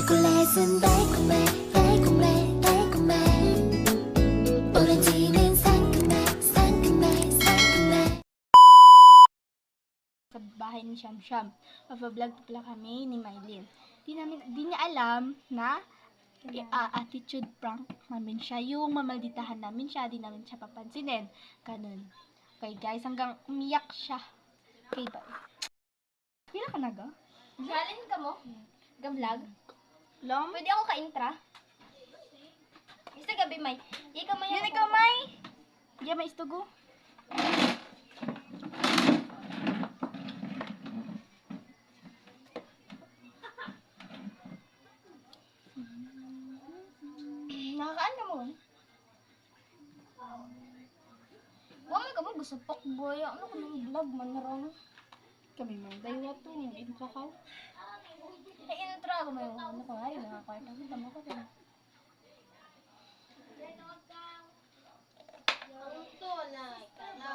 초콜릿은 달콤해 달콤해 달콤해 오렌지는 상큼해 상큼해 상큼해. Sa bahay ni Sham Sham. Mag-vlog pa pala kami ni Mylene. Di niya alam na attitude prank namin siya. Yung mamalditahan namin siya, di namin siya papansinin. Ganun. Okay guys, hanggang umiyak siya. Okay, bye. Pila ka na ga? Galin ka mo? Ga-vlog? Long? Pwede ako ka-intra? Isa gabi, May. Ikaw, May. Yan ikaw, May! Diyan may istugo. Nakakaan ka mo? Wala ka mo, gusto boy. Ano ka ng vlog man ron? Kami mang daywa to. Intro ka. Eh, intra ko may ano ko nga rin. Nakakart ako. Tama ko rin.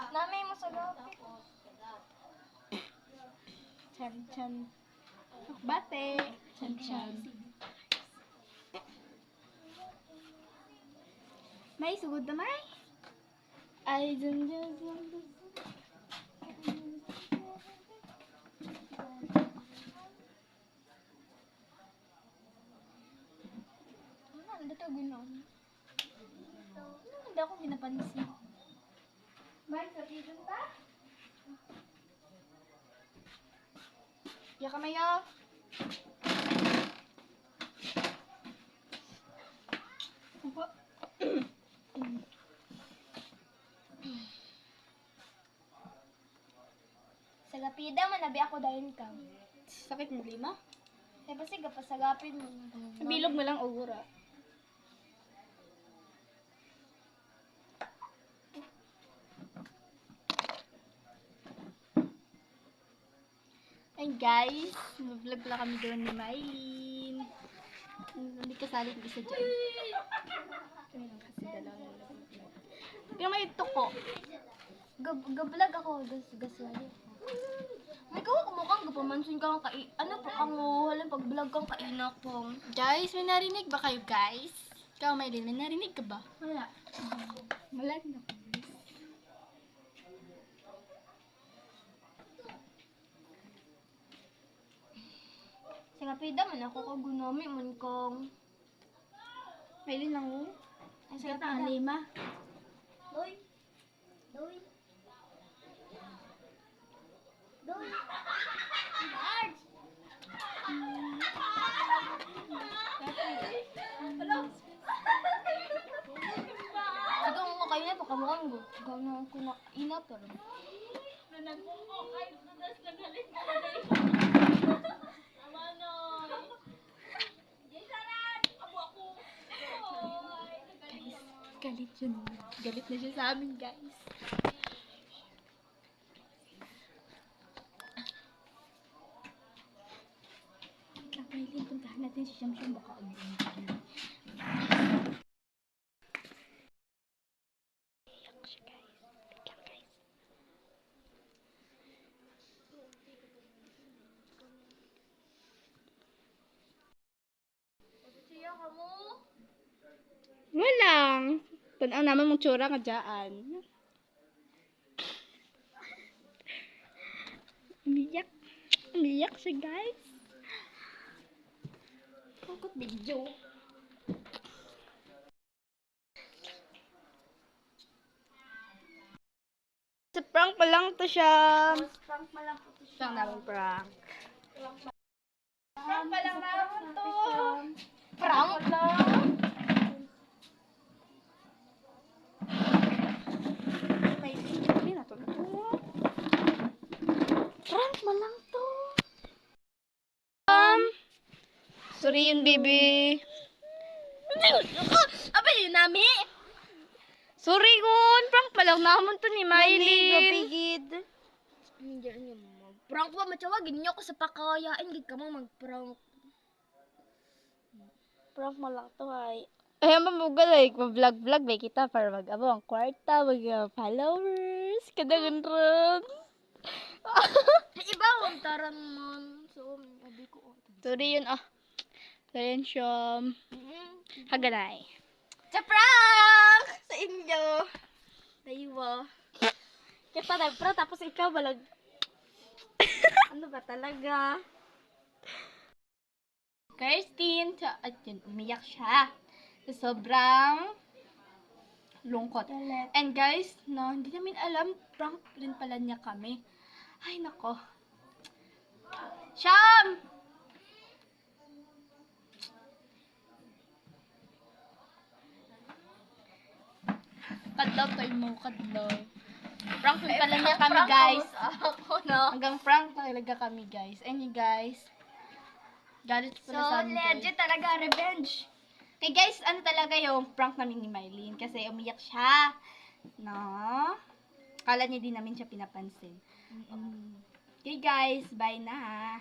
Namay mo sa gapit. Chan chan. Bate. Chan chan. May sugod na may. Ay, dun dun dun dun. Ano, dito gano'n. Hindi ako ginapansin. May sabihin pa? Ya kamayo. Upo. Sa gapida, manabi ako dahil ka. Sakit mo lima? Eh, kasi gapasagapin mo. Bilog mo lang ugura. Ay guys, mag-vlog pala kami doon ni Mylene. Hindi kasali yung isa dyan. Kami lang kasi dalawa na nag-vlog. Pero may tuko. Gablag ako, gaswali ako. May kawa kumukhang gapamansin kang ano po kang walang pag-vlog kang kainak pong. Guys, may narinig ba kayo guys? Ikaw Mylene, may narinig ka ba? Wala. Malag na ko. Sa gapida man ako kagunami man kong. Mylene lang oh. Ay, sa Kata ang gapida. lima. Doy. Doy. Doy. Marge. Ikaw mo kayo na, pakamukan ko. Ikaw na ako na ina, pero. Galit yun. Galit na siya sa amin guys. Mylene, puntahan natin si Sham Sham baka umuwi. Iyak siya guys. Bigyan guys. Siya ka mo? Walang. Tanaw naman mong tsura nga dyan. Umiyak. Umiyak siya guys. Pagkot video. Sa prank pa lang to siya. Prank pa lang po siya. Siyang namin prank. Prank pa lang naman to. Prank lang? May hindi na to. Prank mo lang to. Sorry yun, baby. Aba yun nami? Sorry gun. Prank pa lang naman to ni Mylene. Gapigid. Hindi niyo mag-prank pa matawagin niyo ako sa pakayain gid ka mo mag-prank. Prank mo lang to ay. Ay, mamugal like, mag-vlog-vlog ba kita para mag-abo ang kwarta, mag-followers, kadagan ron. Iba ang taran man. So, abi ko. Sorry yun, ah. Dayan siya. Haganay. Sa prank! Sa inyo! Daywa. Kaya tayo, pero tapos ikaw balag. Ano ba talaga? Kirsten, at yun, umiyak siya. Sa sobrang lungkot. And guys, no, hindi namin alam, prank rin pala niya kami. Ay, nako. Sham! Kadlaw tayo mo, kadlaw. Prank rin pala niya kami, guys. Ako, no? Hanggang prank talaga kami, guys. And you guys, galit So, pala sa amin, guys. legit talaga, revenge. Okay guys, ano talaga yung prank namin ni Mylene kasi umiyak siya. No? Kala niya din namin siya pinapansin. Okay guys, bye na.